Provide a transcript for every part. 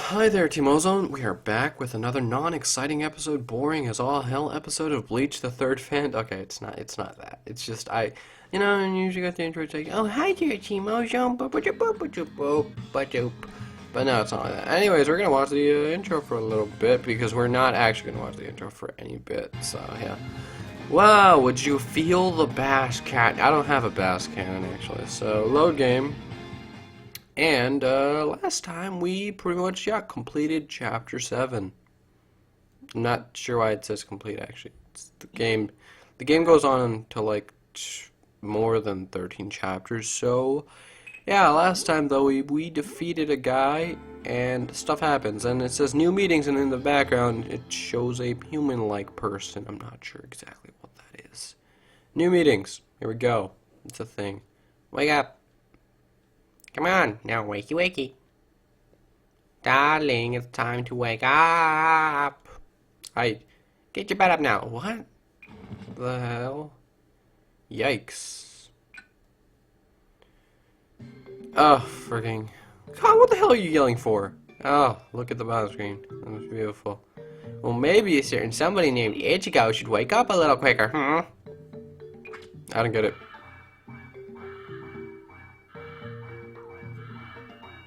Hi there, Team Ozone. We are back with another non-exciting episode, boring as all hell episode of Bleach the Third Fan. Okay, it's not that. It's just and you usually got the intro. It's like, oh, hi there, Team Ozone. But no, it's not like that. Anyways, we're gonna watch the intro for a little bit because we're not actually gonna watch the intro for any bit. So yeah. Wow, would you feel the bass cat? I don't have a bass cannon actually. So load game. And last time we pretty much completed chapter 7. I'm not sure why it says complete actually. It's the game goes on to like more than 13 chapters. So yeah, last time though we defeated a guy and stuff happens and it says new meetings, and in the background it shows a human-like person. I'm not sure exactly what that is. New meetings. Here we go. It's a thing. Wake up. Come on, now wakey wakey. Darling, it's time to wake up. Alright, get your butt up now. What the hell? Yikes. Oh, frigging. God, what the hell are you yelling for? Oh, look at the bottom screen. That's beautiful. Well, maybe a certain somebody named Ichigo should wake up a little quicker, I don't get it.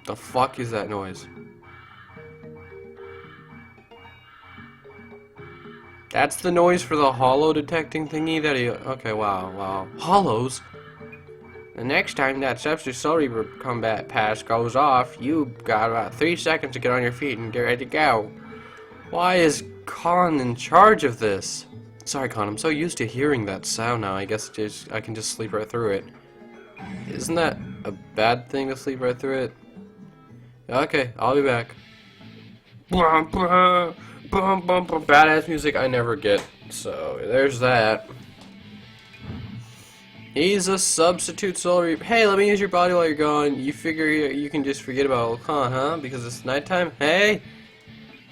The fuck is that noise? That's the noise for the hollow detecting thingy that he... Okay, wow. Hollows? The next time that substitute soul reaper combat pass goes off, you got about 3 seconds to get on your feet and get ready to go. Why is Khan in charge of this? Sorry, Khan, I'm so used to hearing that sound now. I guess I can just sleep right through it. Isn't that a bad thing to sleep right through it? Okay, I'll be back. Badass music I never get, so there's that. He's a substitute soul reaper. Hey, let me use your body while you're gone. You figure you can just forget about old Khan, huh? Because it's nighttime? Hey?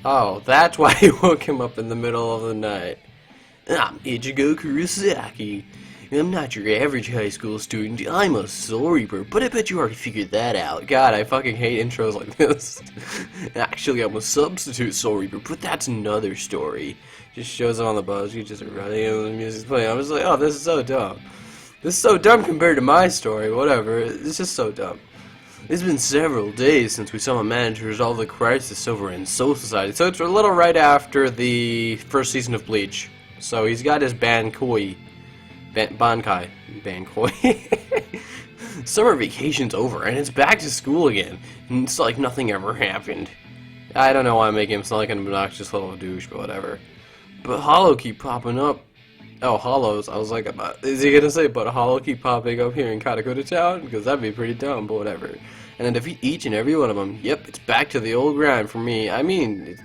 Oh, that's why you woke him up in the middle of the night. I'm Ichigo Kurosaki. I'm not your average high school student. I'm a soul reaper, but I bet you already figured that out. God, I fucking hate intros like this. Actually, I'm a substitute soul reaper, but that's another story. Just shows up on the bus, you just running and the music's playing. I was like, oh, this is so dumb. This is so dumb compared to my story, whatever. It's just so dumb. It's been several days since we saw a man to resolve the crisis over in Soul Society. So it's a little right after the first season of Bleach. So he's got his Bankai. Summer vacation's over and it's back to school again. And it's like nothing ever happened. I don't know why I'm making him sound like an obnoxious little douche, but whatever. But Hollow keep popping up. Oh, Hollows. I was like, is he gonna say, but Hollow keep popping up here in Katakura Town? Because that'd be pretty dumb, but whatever. And then defeat each and every one of them. Yep, it's back to the old grind for me. I mean,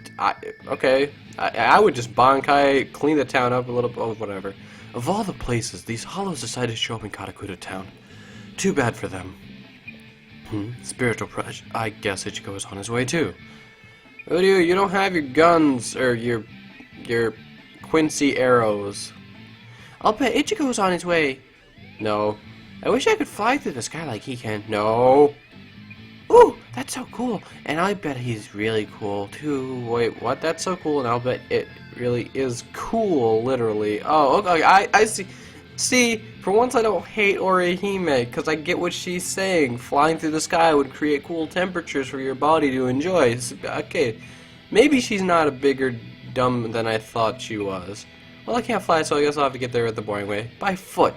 okay. I would just Bankai, clean the town up a little bit, whatever. Of all the places, these hollows decided to show up in Katakura Town. Too bad for them. Spiritual pressure. I guess Ichigo is on his way too. Uryu, you don't have your guns or your Quincy arrows. I'll bet Ichigo's on his way. No. I wish I could fly through the sky like he can. No. Ooh, that's so cool. And I bet he's really cool too. Wait, what? That's so cool, and I'll bet it really is cool, literally. Oh, okay, I see. See, for once I don't hate Orihime, because I get what she's saying. Flying through the sky would create cool temperatures for your body to enjoy. Okay, maybe she's not a bigger dumb than I thought she was. Well, I can't fly, so I guess I'll have to get there the boring way. By foot.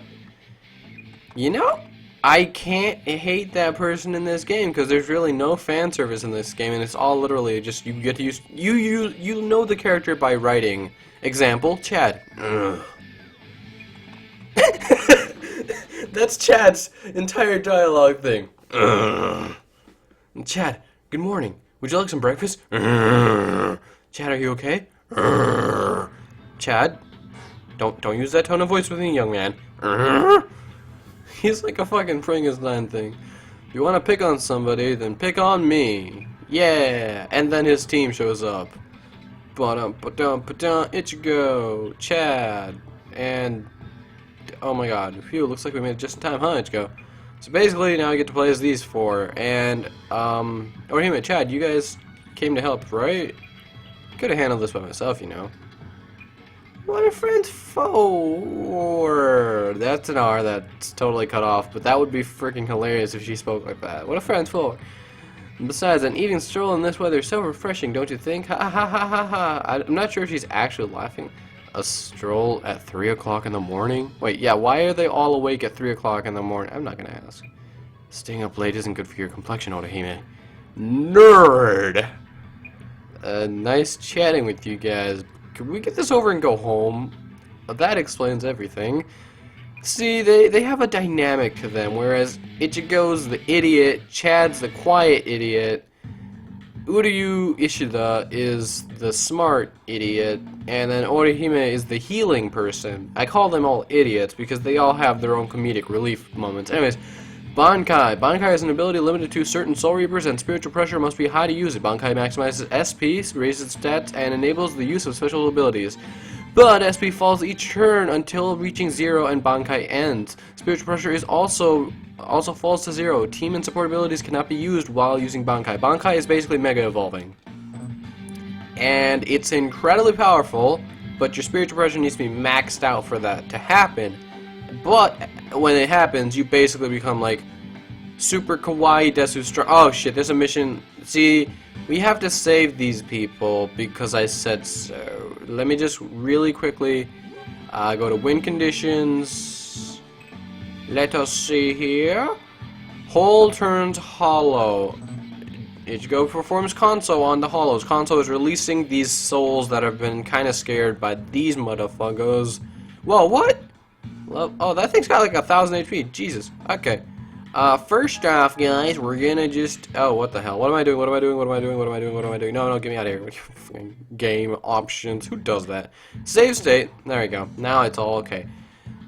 You know? I can't hate that person in this game because there's really no fan service in this game, and it's all literally just you get to use you know the character by writing. Example, Chad. That's Chad's entire dialogue thing. Chad, good morning. Would you like some breakfast? Chad, are you okay? Chad, don't use that tone of voice with me, young man. He's like a fucking Frankenstein thing. If you want to pick on somebody, then pick on me. Yeah! And then his team shows up. Ichigo, Chad, and... Oh my god. Phew, looks like we made it just in time, huh, Ichigo? So basically, now I get to play as these four, and, oh, wait a minute, Chad, you guys came to help, right? Could have handled this by myself, you know. What are friends for? That's an R that's totally cut off, but that would be freaking hilarious if she spoke like that. What are friends for? And besides, an evening stroll in this weather is so refreshing, don't you think? Ha ha ha ha ha. I'm not sure if she's actually laughing. A stroll at 3 o'clock in the morning? Wait, yeah, why are they all awake at 3 o'clock in the morning? I'm not gonna ask. Staying up late isn't good for your complexion, Orihime. Nerd! Nice chatting with you guys. Could we get this over and go home? That explains everything. See, they have a dynamic to them, whereas Ichigo's the idiot, Chad's the quiet idiot, Uryu Ishida is the smart idiot, and then Orihime is the healing person. I call them all idiots because they all have their own comedic relief moments. Anyways, Bankai. Bankai is an ability limited to certain Soul Reapers, and spiritual pressure must be high to use it. Bankai maximizes SP, raises stats, and enables the use of special abilities. But SP falls each turn until reaching 0 and Bankai ends. Spiritual pressure is also falls to 0. Team and support abilities cannot be used while using Bankai. Bankai is basically Mega Evolving. And it's incredibly powerful, but your spiritual pressure needs to be maxed out for that to happen. But when it happens, you basically become like super kawaii desu strong. Oh shit, there's a mission. See, we have to save these people because I said so. Let me just really quickly go to win conditions. Let us see here. Hole turns hollow. Ichigo performs Konso on the hollows. Konso is releasing these souls that have been kind of scared by these motherfuckers. Whoa, what? Oh, that thing's got like 1,000 HP. Jesus. Okay. First off, guys, we're gonna just... Oh, what the hell? What am I doing? What am I doing? What am I doing? What am I doing? What am I doing? No, get me out of here. Game options. Who does that? Save state. There we go. Now it's all okay.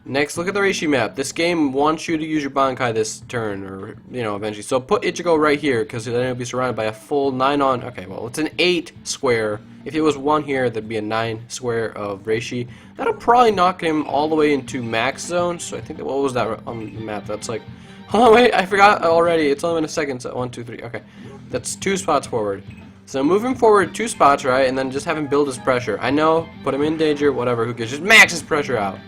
Next, look at the Reishi map. This game wants you to use your Bankai this turn, or, you know, eventually. So put Ichigo right here, because then it'll be surrounded by a full 9 on... Okay, well, it's an 8 square. If it was 1 here, there'd be a 9 square of Reishi. That'll probably knock him all the way into max zone. So I think that... What was that on the map? That's like... Oh, wait, I forgot already. It's only been a second. So 1, 2, 3. Okay. That's 2 spots forward. So move him forward 2 spots, right? And then just have him build his pressure. I know, put him in danger, whatever, who cares? Just max his pressure out.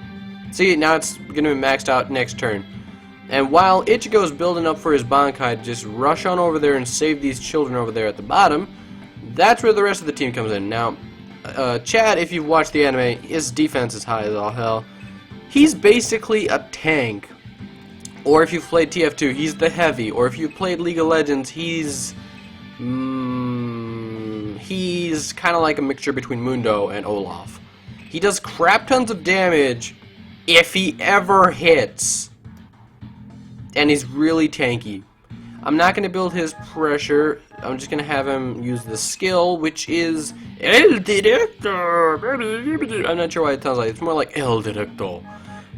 See, now it's going to be maxed out next turn. And while Ichigo is building up for his Bankai, just rush on over there and save these children over there at the bottom. That's where the rest of the team comes in. Now, Chad, if you've watched the anime, his defense is high as all hell. He's basically a tank. Or if you've played TF2, he's the heavy. Or if you've played League of Legends, he's kind of like a mixture between Mundo and Olaf. He does crap tons of damage if he ever hits. And he's really tanky. I'm not going to build his pressure. I'm just going to have him use the skill, which is El Director. I'm not sure why it sounds like. It's more like El Directo.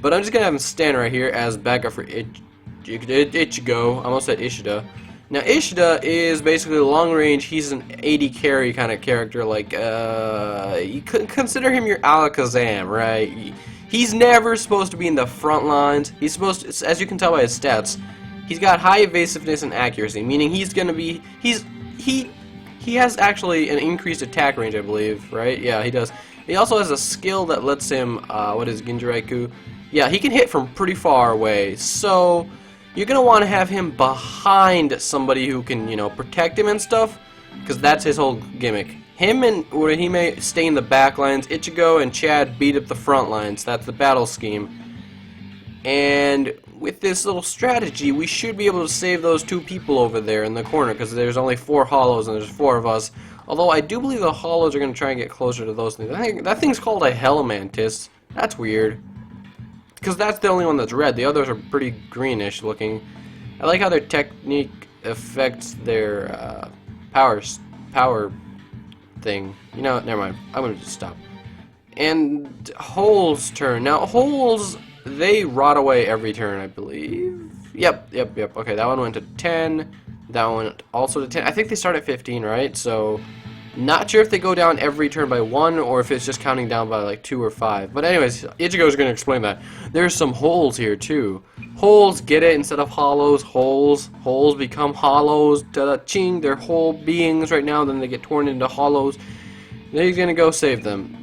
But I'm just going to have him stand right here as backup for Ichigo. I almost said Ishida. Now, Ishida is basically long range. He's an AD carry kind of character. Like, you could consider him your Alakazam, right? He's never supposed to be in the front lines. He's supposed to, as you can tell by his stats, he's got high evasiveness and accuracy, meaning he's going to be, he has actually an increased attack range, I believe, right? Yeah, he does. He also has a skill that lets him, what is Ginjiraiku? Yeah, he can hit from pretty far away, so you're going to want to have him behind somebody who can, you know, protect him and stuff, because that's his whole gimmick. Him and Orihime stay in the back lines. Ichigo and Chad beat up the front lines. That's the battle scheme. And with this little strategy, we should be able to save those 2 people over there in the corner, because there's only 4 hollows and there's 4 of us. Although I do believe the hollows are going to try and get closer to those things. I think that thing's called a Hellmantis. That's weird. Because that's the only one that's red. The others are pretty greenish looking. I like how their technique affects their power thing. You know, never mind. I'm gonna just stop. And Hole's turn. Now, Holes, they rot away every turn, I believe. Yep. Okay, that one went to 10. That one went also to 10. I think they start at 15, right? So, not sure if they go down every turn by 1 or if it's just counting down by like 2 or 5. But anyways, Ichigo's gonna explain that. There's some holes here too. Holes, get it? Instead of hollows, holes. Holes become hollows. Ta-da-ching, they're whole beings right now, then they get torn into hollows. Then he's gonna go save them.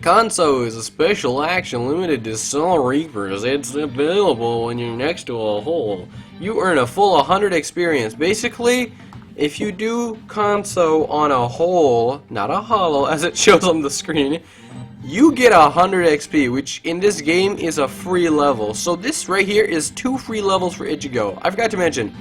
Kanso is a special action limited to Soul Reapers. It's available when you're next to a hole. You earn a full 100 experience. Basically, if you do Kanso on a hole, not a hollow, as it shows on the screen, you get 100 XP, which in this game is a free level. So this right here is 2 free levels for Ichigo. I forgot to mention,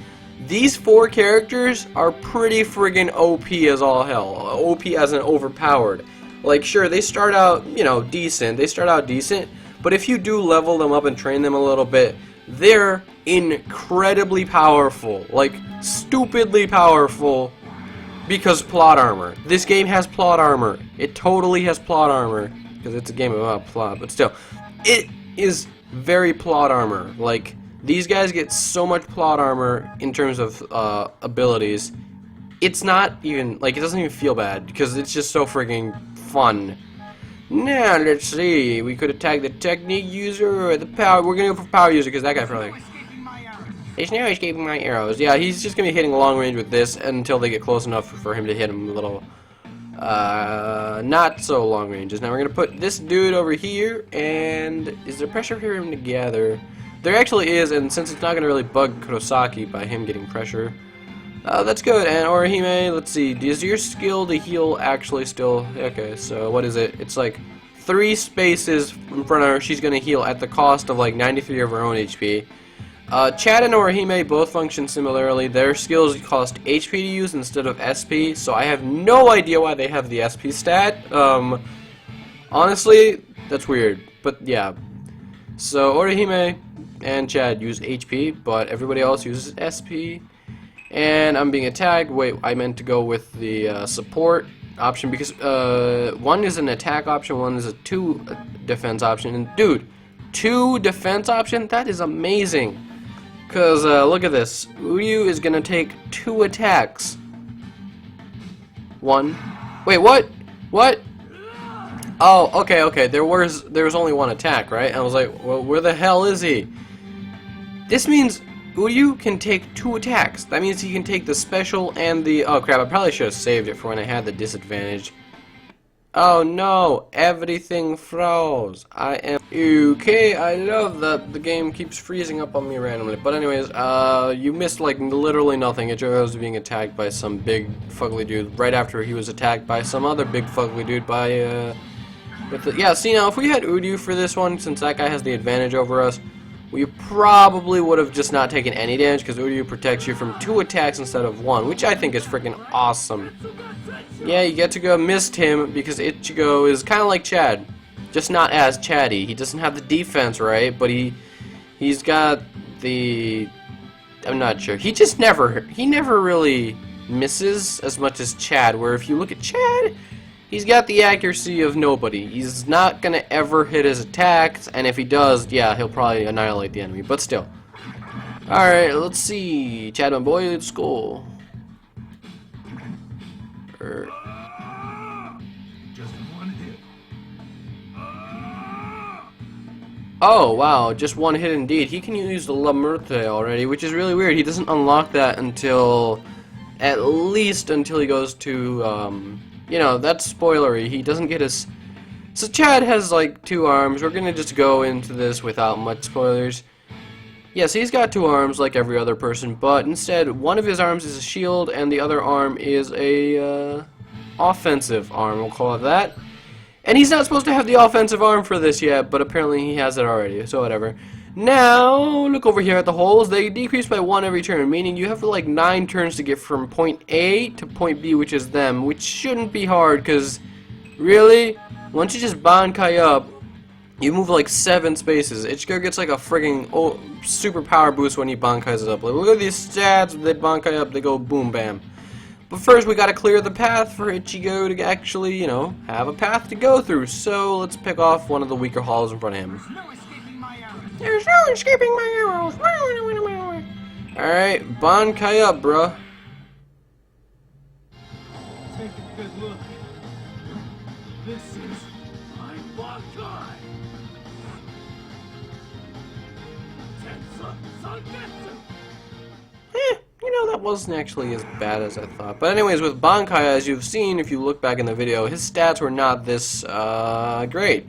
these 4 characters are pretty friggin' OP as all hell. OP as in overpowered. Like, sure, they start out, you know, decent. They start out decent, but if you do level them up and train them a little bit, they're incredibly powerful. Like, stupidly powerful because plot armor. This game has plot armor. It totally has plot armor because it's a game about plot, but still, it is very plot armor. Like, these guys get so much plot armor in terms of abilities. It's not even, like, it doesn't even feel bad because it's just so friggin' fun. Now, let's see. We could attack the technique user or the power. We're gonna go for power user because that guy probably. He's now escaping my arrows. Yeah, he's just gonna be hitting long range with this until they get close enough for him to hit him a little. Not so long ranges. Now we're gonna put this dude over here, and is there pressure for him to gather? There actually is, and since it's not gonna really bug Kurosaki by him getting pressure. That's good. And Orihime, let's see, is your skill to heal actually still... Okay, so what is it? It's like 3 spaces in front of her. She's going to heal at the cost of like 93 of her own HP. Chad and Orihime both function similarly. Their skills cost HP to use instead of SP, so I have no idea why they have the SP stat. Honestly, that's weird, but yeah. So Orihime and Chad use HP, but everybody else uses SP. And I'm being attacked. Wait, I meant to go with the support option because one is an attack option, one is a 2 defense option. And dude, 2 defense option? That is amazing. Because look at this. Uryu is going to take 2 attacks. 1. Wait, what? What? Oh, okay. There was only 1 attack, right? And I was like, well, where the hell is he? This means Uryu can take 2 attacks. That means he can take the special and the... Oh crap, I probably should have saved it for when I had the disadvantage. Oh no, everything froze. I am... Okay, I love that the game keeps freezing up on me randomly. But anyways, you missed like literally nothing. Ichigo was being attacked by some big fugly dude right after he was attacked by some other big fugly dude by... Yeah, see now, if we had Uryu for this one, since that guy has the advantage over us, we probably would have just not taken any damage because Uryu protects you from 2 attacks instead of 1, which I think is freaking awesome. Yeah, you get to go missed him because Ichigo is kind of like Chad, just not as chatty. He doesn't have the defense right, but he's got the... I'm not sure. He never really misses as much as Chad, where if you look at Chad, he's got the accuracy of nobody. He's not gonna ever hit his attacks, and if he does, yeah, he'll probably annihilate the enemy, but still. Alright, let's see. Chad, my boy, let's go. Just 1 hit. Oh, wow, just 1 hit indeed. He can use the La Muerte already, which is really weird. He doesn't unlock that until... at least until he goes to, you know, that's spoilery. He doesn't get his... So Chad has like 2 arms. We're gonna just go into this without much spoilers. Yes, he's got 2 arms like every other person, but instead one of his arms is a shield and the other arm is a offensive arm, we'll call it that. And he's not supposed to have the offensive arm for this yet, but apparently he has it already, so whatever. Now, look over here at the holes. They decrease by 1 every turn, meaning you have like 9 turns to get from point A to point B, which is them, which shouldn't be hard, because really, once you just Bankai up, you move like 7 spaces. Ichigo gets like a friggin' super power boost when he Bankais it up. Like, look at these stats, they Bankai up, they go boom bam. But first we gotta clear the path for Ichigo to actually, you know, have a path to go through. So let's pick off one of the weaker halls in front of him. There's no escaping my arrows. Alright, Bankai up, bruh. Take a good look. This is my Bankai. Tensa. You know, that wasn't actually as bad as I thought. But anyways, with Bankai, as you've seen, if you look back in the video, his stats were not this great.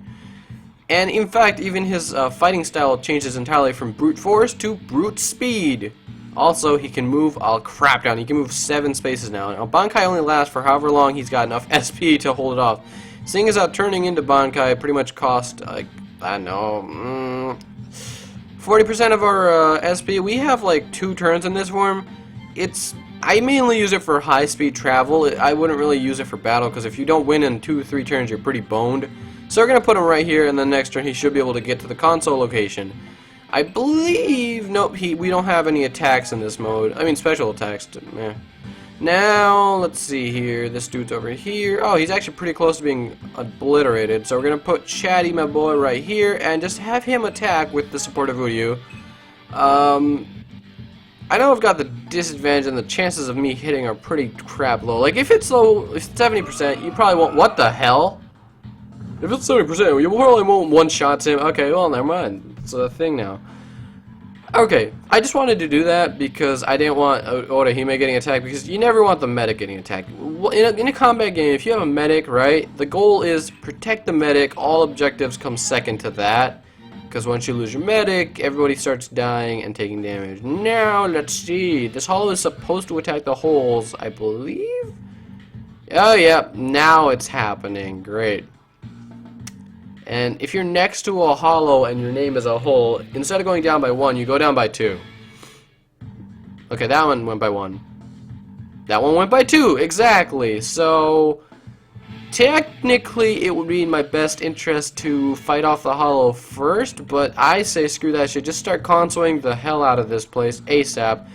And in fact, even his fighting style changes entirely from brute force to brute speed. Also, he can move all crap down. He can move 7 spaces now. Now, Bankai only lasts for however long he's got enough SP to hold it off. Seeing as how turning into Bankai pretty much cost, like, I don't know, 40% of our SP. We have like 2 turns in this form. I mainly use it for high-speed travel. I wouldn't really use it for battle, because if you don't win in 2-3 turns, you're pretty boned. So we're going to put him right here, and the next turn he should be able to get to the console location. I believe, nope, we don't have any attacks in this mode. I mean, special attacks. Now, let's see here. This dude's over here. Oh, he's actually pretty close to being obliterated. So we're going to put Chatty, my boy, right here, and just have him attack with the support of Uryu. I know I've got the disadvantage, and the chances of me hitting are pretty crap low. Like, if it's low, if it's 70%, you probably won't. What the hell? If it's 70%, you probably won't one-shot him. Okay, well, never mind. It's a thing now. Okay, I just wanted to do that because I didn't want Orihime getting attacked, because you never want the medic getting attacked. In a combat game, if you have a medic, right, the goal is protect the medic. All objectives come second to that. Because once you lose your medic, everybody starts dying and taking damage. Now, let's see. This hollow is supposed to attack the holes, I believe? Oh, yeah. Now it's happening. Great. And if you're next to a hollow and your name is a hole, instead of going down by 1, you go down by 2. Okay, that one went by 1. That one went by 2. Exactly. So technically, it would be in my best interest to fight off the hollow first, but I say screw that shit. Just start consoling the hell out of this place ASAP.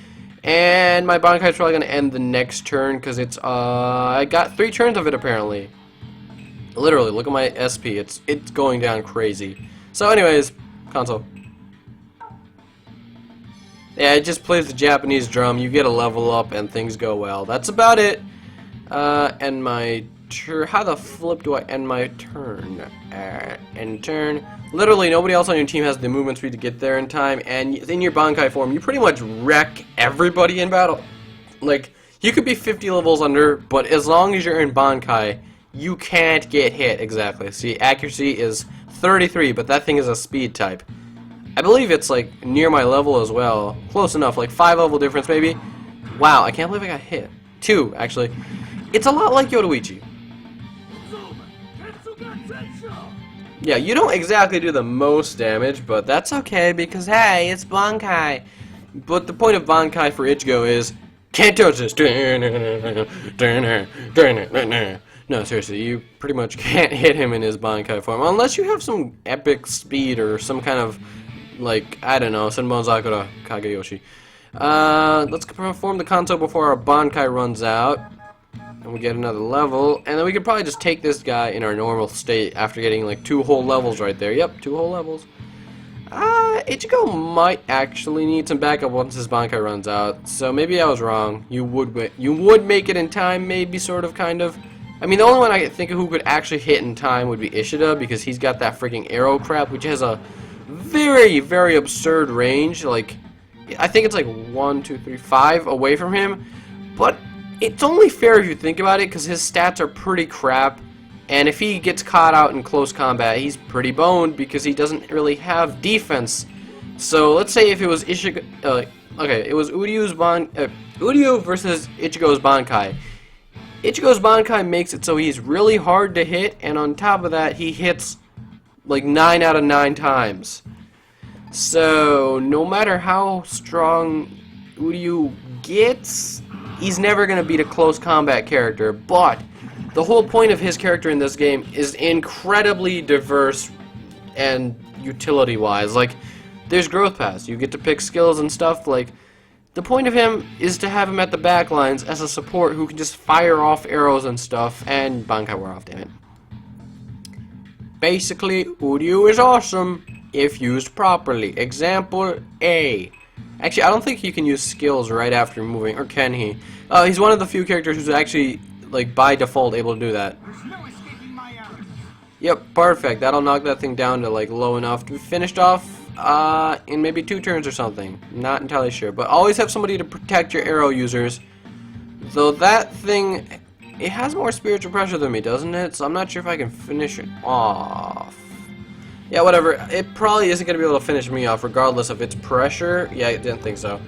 And my Bankai is probably going to end the next turn, because it's, I got 3 turns of it apparently. Literally, look at my SP. It's going down crazy. So anyways, console. Yeah, it just plays the Japanese drum. You get a level up and things go well. That's about it. End my turn. How the flip do I end my turn? End turn. Literally, nobody else on your team has the movement speed to get there in time. And in your Bankai form, you pretty much wreck everybody in battle. Like, you could be 50 levels under, but as long as you're in Bankai, you can't get hit. Exactly. See, accuracy is 33, but that thing is a speed type. I believe it's like near my level as well. Close enough, like 5 level difference maybe. Wow, I can't believe I got hit. 2, actually. It's a lot like Yoruichi. Yeah, you don't exactly do the most damage, but that's okay because, hey, it's Bankai. But the point of Bankai for Ichigo is, can't touch this. No, seriously, you pretty much can't hit him in his Bankai form unless you have some epic speed or some kind of, like, I don't know, Senbon Sakura Kageyoshi. Let's perform the Kanto before our Bankai runs out. And we get another level. And then we could probably just take this guy in our normal state after getting, like, 2 whole levels right there. Yep, 2 whole levels. Ichigo might actually need some backup once his Bankai runs out. So maybe I was wrong. You would make it in time, maybe, sort of, kind of. I mean, the only one I can think of who could actually hit in time would be Ishida, because he's got that freaking arrow crap, which has a very, very absurd range. Like, I think it's like 1, 2, 3, 5 away from him. But it's only fair if you think about it, because his stats are pretty crap. And if he gets caught out in close combat, he's pretty boned, because he doesn't really have defense. So let's say if it was Ichigo, okay, it was Uryu versus Ichigo's Bankai. Ichigo's Bankai makes it so he's really hard to hit, and on top of that, he hits like 9 out of 9 times. So, no matter how strong Uryu gets, he's never going to beat a close combat character, but the whole point of his character in this game is incredibly diverse and utility-wise. Like, there's growth paths. You get to pick skills and stuff, like, the point of him is to have him at the back lines as a support who can just fire off arrows and stuff, and Bankai wore off, damn it. Basically, Uryu is awesome if used properly. Example A. Actually, I don't think he can use skills right after moving, or can he? He's one of the few characters who's actually, like, by default able to do that. Yep, perfect. That'll knock that thing down to, like, low enough to be finished off. in maybe 2 turns or something. Not entirely sure, but always have somebody to protect your arrow users. Though that thing, it has more spiritual pressure than me, doesn't it? So I'm not sure if I can finish it off. Yeah, whatever. It probably isn't going to be able to finish me off regardless of its pressure. Yeah, I didn't think so.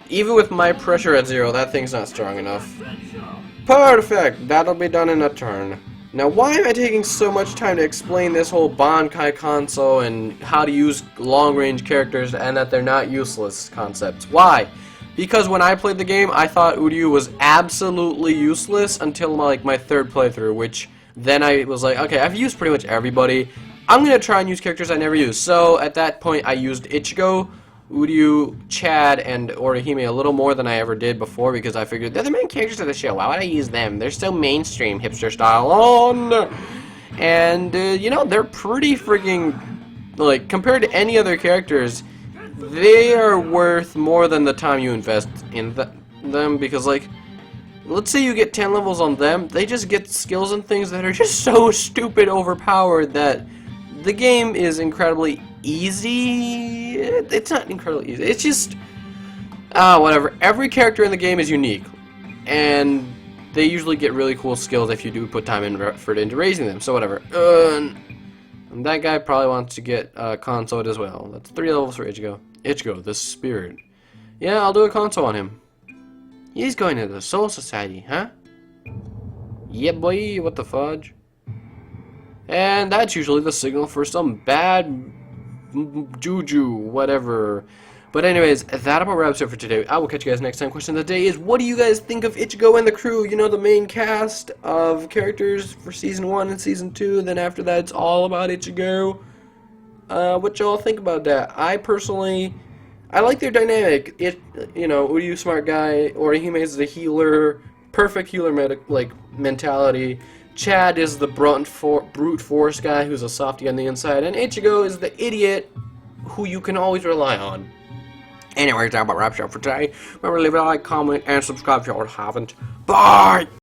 Even with my pressure at 0, that thing's not strong enough. Perfect! That'll be done in a turn. Now, why am I taking so much time to explain this whole Bankai console and how to use long-range characters and that they're not useless concepts? Why? Because when I played the game, I thought Uryu was absolutely useless until my 3rd playthrough, which then I was like, okay, I've used pretty much everybody. I'm going to try and use characters I never used. So at that point, I used Ichigo, Uryu, Chad, and Orihime a little more than I ever did before because I figured they're the main characters of the show. Why would I use them? They're so mainstream, hipster style. Oh, no. And, you know, they're pretty freaking, like, compared to any other characters, they are worth more than the time you invest in them because, like, let's say you get 10 levels on them, they just get skills and things that are just so stupid overpowered that the game is incredibly easy. It's not incredibly easy. It's just whatever. Every character in the game is unique, and they usually get really cool skills if you do put time and effort into raising them. So whatever. And that guy probably wants to get consoed as well. That's 3 levels for Ichigo. Ichigo, the spirit. Yeah, I'll do a console on him. He's going to the Soul Society, huh? Yeah, boy. What the fudge? And that's usually the signal for some bad juju, whatever. But anyways, that about wraps it up for today. I will catch you guys next time. Question of the day is, what do you guys think of Ichigo and the crew? You know, the main cast of characters for Season 1 and Season 2. Then after that, it's all about Ichigo. What y'all think about that? I personally, I like their dynamic. You know, Uryu, smart guy. Orihime is the healer. Perfect healer mentality. Chad is the brute force guy who's a softie on the inside, and Ichigo is the idiot who you can always rely on. Anyways, that about wraps it up for today. Remember to leave a like, comment, and subscribe if y'all haven't. Bye!